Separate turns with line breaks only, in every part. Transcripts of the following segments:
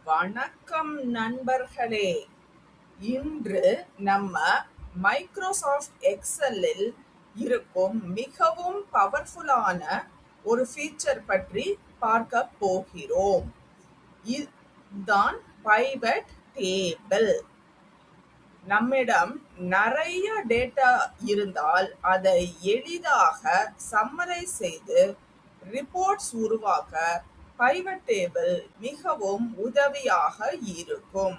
வணக்கம் நண்பர்களே. இன்று நம்ம மைக்ரோசாஃப்ட் எக்ஸலில் இருக்கும் மிகவும் பவர்ஃபுல்லான ஒரு ஃபீச்சர் பற்றி பார்க்க போகிறோம். இதுதான் பைவட் டேபிள். நம்மிடம் நிறைய டேட்டா இருந்தால் அதை எளிதாக சம்மரைஸ் செய்து ரிப்போர்ட்ஸ் உருவாக்க பைவட் டேபிள் மிகவும் உதவியாக இருக்கும்.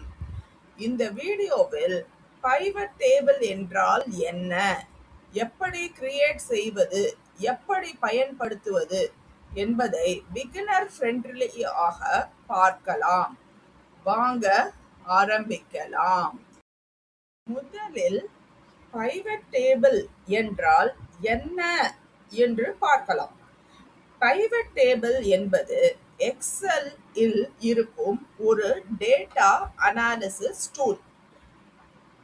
இந்த வீடியோவில் பைவட் டேபிள் என்றால் என்ன, எப்படி கிரியேட் செய்வது, எப்படி பயன்படுத்துவது என்பதை பிகினர் ஃப்ரெண்ட்லியாக பார்க்கலாம். வாங்க ஆரம்பிக்கலாம். முதலில் பைவட் டேபிள் என்றால் என்ன என்று பார்க்கலாம். பைவட் டேபிள் என்பது எக்ஸல் இல் இருக்கும் ஒரு டேட்டா அனாலிசிஸ் டூல்.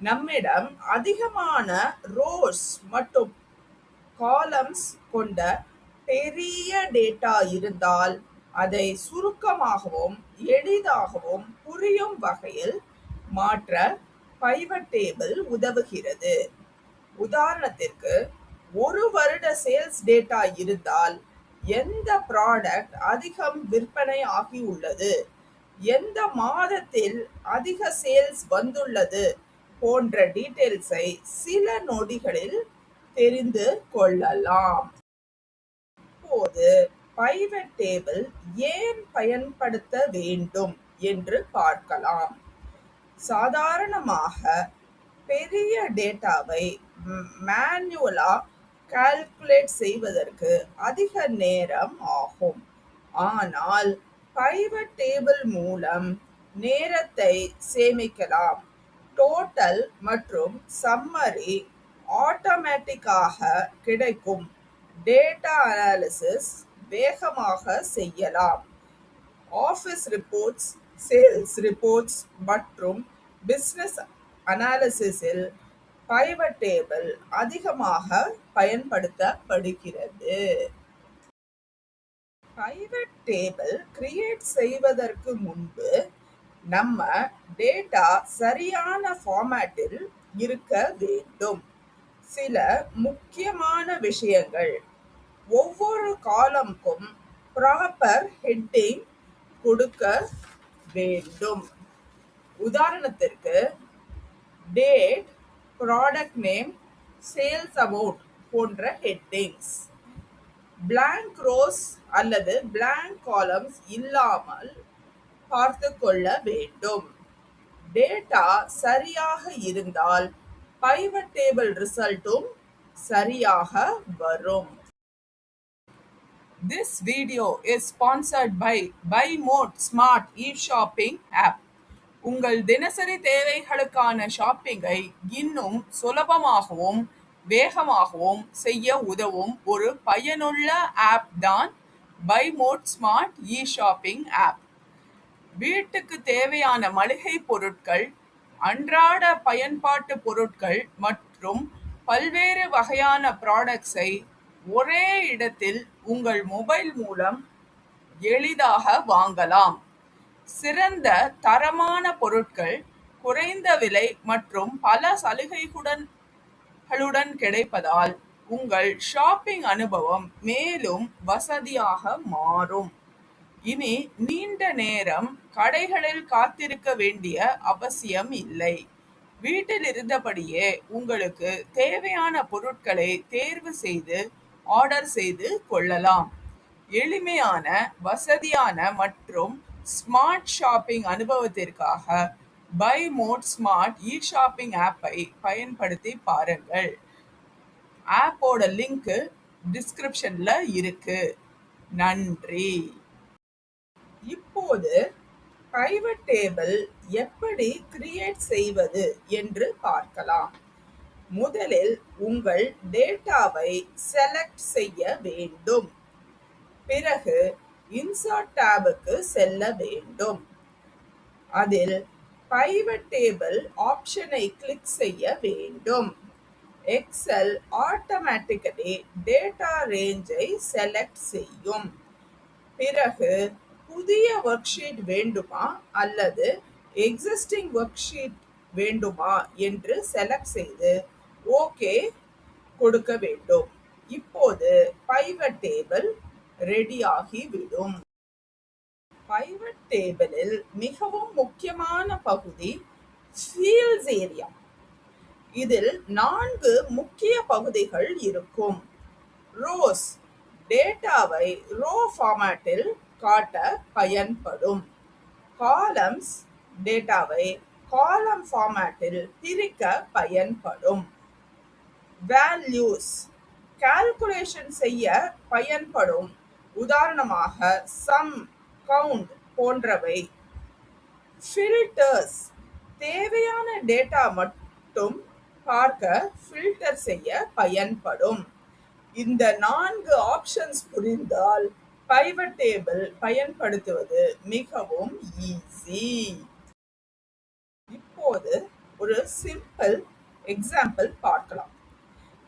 நம்மிடம் அதிகமான ரோஸ் மற்றும் காலம்ஸ் கொண்ட பெரிய டேட்டா இருந்தால் அதை சுருக்கமாகவும் எளிதாகவும் புரியும் வகையில் மாற்ற பைவட் டேபிள் உதவுகிறது. உதாரணத்திற்கு, ஒரு வருட சேல்ஸ் டேட்டா இருந்தால் எந்த ப்ராடக்ட் அதிகம் விற்பனை ஆகியுள்ளது, எந்த மாதத்தில் அதிக சேல்ஸ் வந்துள்ளது போன்ற டீட்டெயில்ஸை சில நொடிகளில் தெரிந்து கொள்ளலாம். இப்போது பைவட் டேபிள் ஏன் பயன்படுத்த வேண்டும் என்று பார்க்கலாம். சாதாரணமாக பெரிய டேட்டாவை மேனுவலா கால்குலேட் செய்வதற்கு அதிக நேரம் ஆகும். ஆனால் பைவட் டேபிள் மூலம் நேரத்தை சேமிக்கலாம். டோட்டல் மற்றும் சம்மரி ஆட்டோமேட்டிக்காக கிடைக்கும். டேட்டா அனாலிசிஸ் வேகமாக செய்யலாம். ஆஃபீஸ் ரிப்போர்ட்ஸ், சேல்ஸ் ரிப்போர்ட்ஸ் மற்றும் பிசினஸ் அனாலிசிஸில் பைவட் டேபிள் அதிகமாக பயன்படுத்தப்படுகிறது. பைவட் டேபிள் கிரியேட் செய்வதற்கு முன்பு நம்ம டேட்டா சரியான ஃபார்மேட்டில் இருக்க வேண்டும். சில முக்கியமான விஷயங்கள்: ஒவ்வொரு காலம்க்கும் ப்ராப்பர் ஹெட்டிங் கொடுக்க வேண்டும். உதாரணத்திற்கு, date, product name, sales amount போன்ற ஹெட்டிங்ஸ். பிளாங்க் ரோஸ் அல்லது பிளாங்க் காலம்ஸ் இல்லாமல் பார்த்து கொள்ள வேண்டும். டேட்டா சரியாக இருந்தால் பைவட் டேபிள் ரிசல்ட்டும் சரியாக வரும். This video is sponsored by BuyMode Smart e-shopping app. உங்கள் தினசரி தேவைகளுக்கான ஷாப்பிங்கை இன்னும் சுலபமாகவும் வேகமாகவும் செய்ய உதவும் ஒரு பயனுள்ள ஆப் தான் BuyMode Smart e-shopping app. வீட்டுக்கு தேவையான மளிகை பொருட்கள், அன்றாட பயன்பாட்டு பொருட்கள் மற்றும் பல்வேறு வகையான ப்ராடக்ட்ஸை ஒரே இடத்தில் உங்கள் மொபைல் மூலம் எளிதாக வாங்கலாம். சிறந்த தரமான பொருட்கள், குறைந்த விலை மற்றும் பல சலுகைகளுடன் கிடைப்பதால் உங்கள் ஷாப்பிங் அனுபவம் மேலும் வசதியாக மாறும். இனி நீண்ட நேரம் கடைகளில் காத்திருக்க வேண்டிய அவசியம் இல்லை. வீட்டில் இருந்தபடியே உங்களுக்கு தேவையான பொருட்களை தேர்வு செய்து ஆர்டர் செய்து கொள்ளலாம். எளிமையான, வசதியான மற்றும் ஸ்மார்ட் ஷாப்பிங் அனுபவத்திற்காக BuyMode Smart e-shopping ஆப்பை பயன்படுத்தி பாருங்கள். ஆப்போட லிங்க் டிஸ்கிரிப்ஷன்ல இருக்கு. நன்றி. இப்போது பைவட் டேபிள் எப்படி கிரியேட் செய்வது என்று பார்க்கலாம். முதலில் உங்கள் டேட்டாவை செலக்ட் செய்ய வேண்டும். பிறகு இன்சர்ட் டேபுக்கு செல்ல வேண்டும். அதில் பைவட் டேபிள் ஆப்ஷனை கிளிக் செய்ய வேண்டும். எக்ஸல் ஆட்டோமேட்டிக்கலி டேட்டா ரேஞ்சை செலக்ட் செய்யும். பிறகு புதிய ஒர்க் ஷீட் வேண்டுமா அல்லது எக்ஸிஸ்டிங் ஒர்க் ஷீட் வேண்டுமா என்று செலக்ட் செய்து ஓகே கொடுக்க வேண்டும். இப்போது பைவட் டேபிள் ரெடியாகிவிடும். பைவட் டேபிளில் மிகவும் முக்கியமான பகுதி ஃபீல்ட்ஸ் ஏரியா. இதில் 4 முக்கிய பகுதிகள் இருக்கும். ரோஸ் டேட்டாவை ரோ ஃபார்மேட்டில் காட்ட பயன்படும். காலம்ஸ் டேட்டாவை காலம் ஃபார்மேட்டில் பிரிக்க பயன்படும். வேல்யூஸ் கால்குலேஷன் செய்ய பயன்படும், உதாரணமாக சம், கவுண்ட் போன்றவை. ஃபில்டர்ஸ் தேவையான டேட்டா மட்டும் பார்க்க ஃபில்டர் செய்ய பயன்படும். இந்த 4 ஆப்ஷன்ஸ் புரிந்தால் பைவட் டேபிள் பயன்படுத்துவது மிகவும் ஈஸி. இப்போது ஒரு சிம்பிள் எக்ஸாம்பிள் பார்க்கலாம்.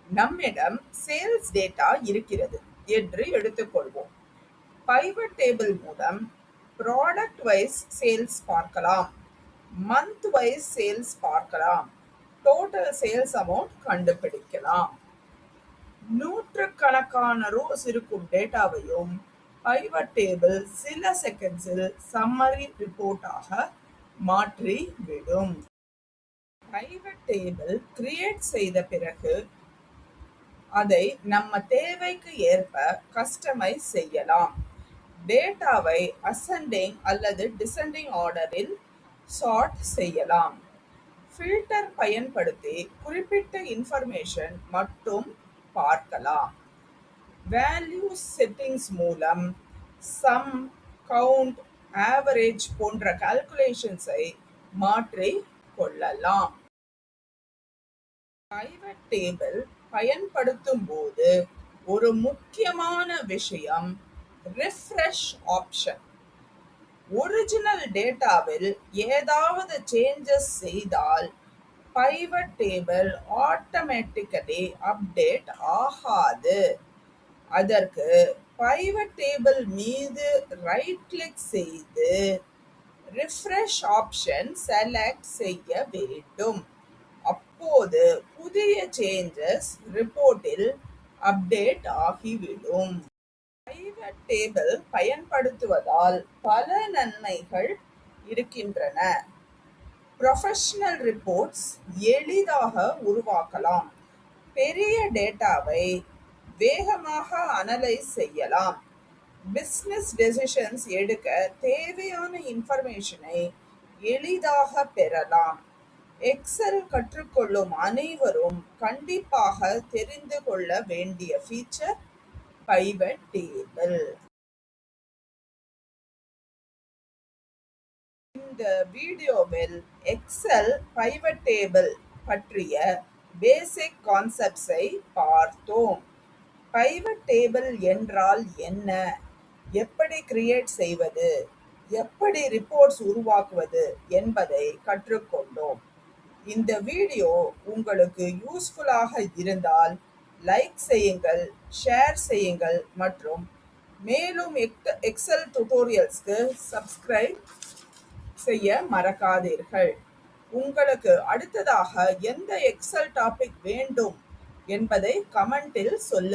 நம்மிடம் சேல்ஸ் டேட்டா இருக்கிறது என்று எடுத்துக்கொள்வோம். பைவட் டேபிள் மூலம் ப்ராடக்ட் வைஸ் சேல்ஸ் பார்க்கலாம், மந்த் வைஸ் சேல்ஸ் பார்க்கலாம், டோட்டல் சேல்ஸ் அமௌண்ட் கண்டுபிடிக்கலாம். நூற்றுக்கணக்கான ரோஸ் இருக்கும் டேட்டாவையும் பைவட் டேபிள் சில செகண்ட்ஸில் சம்மரி ரிப்போர்ட்டாக மாற்றி விடும். பைவட் டேபிள் கிரியேட் செய்த பிறகு அதை நம்ம தேவைக்கு ஏற்ப கஸ்டமைஸ் செய்யலாம். டேட்டாவை அசெண்டிங் அல்லது டிசெண்டிங் ஆர்டரில் சார்ட் செய்யலாம். ஃபில்டர் பயன்படுத்தி குறிப்பிட்ட இன்ஃபர்மேஷன் மட்டும் பார்க்கலாம். வேல்யூ செட்டிங்ஸ் மூலம் சம், கவுண்ட், ஆவரேஜ் போன்ற கால்குலேஷன்ஸை மாற்றி கொள்ளலாம். பைவட் டேபிள் பயன்படுத்தும் போது ஒரு முக்கியமான விஷயம் ரிஃப்ரெஷ் ஆப்ஷன். ஒரிஜினல் டேட்டாவில் ஏதாவது சேஞ்சஸ் செய்தால் பைவட் டேபிள் ஆட்டோமேட்டிக்கலி அப்டேட் ஆகாது. அதற்கு பைவட் டேபிள் மீது ரைட் கிளிக் செய்து ரிஃப்ரெஷ் ஆப்ஷன் செலக்ட் செய்ய வேண்டும். அப்போது புதிய சேஞ்சஸ் ரிப்போர்ட்டில் அப்டேட் ஆகிவிடும். பைவட் டேபிள் பயன்படுத்துவதால் பல நன்மைகள் இருக்கின்றன. ப்ரொஃபஷனல் ரிப்போர்ட்ஸ் எளிதாக உருவாக்கலாம். பெரிய டேட்டாவை வேகமாக அனலைஸ் செய்யலாம். பிஸ்னஸ் டெசிஷன்ஸ் எடுக்க தேவையான இன்ஃபர்மேஷனை எளிதாக பெறலாம். எக்ஸல் கற்றுக்கொள்ளும் அனைவரும் கண்டிப்பாக தெரிந்து கொள்ள வேண்டிய ஃபீச்சர் பைவட் டேபிள். இந்த வீடியோவில் எக்ஸல் பைவட் டேபிள் பற்றிய பேசிக் கான்செப்ட்ஸை பார்த்தோம். பைவட் டேபிள் என்றால் என்ன, எப்படி கிரியேட் செய்வது, எப்படி ரிப்போர்ட்ஸ் உருவாக்குவது என்பதை கற்றுக்கொண்டோம். இந்த வீடியோ உங்களுக்கு யூஸ்ஃபுல்லாக இருந்தால் லைக் செய்யுங்கள், ஷேர் செய்யுங்கள் மற்றும் மேலும் எக்ஸல் டியூட்டோரியல்ஸ்க்கு சப்ஸ்கிரைப் செய்ய மறக்காதீர்கள். உங்களுக்கு அடுத்ததாக எந்த எக்ஸல் டாபிக் வேண்டும் என்பதை கமெண்டில் சொல்லுங்கள்.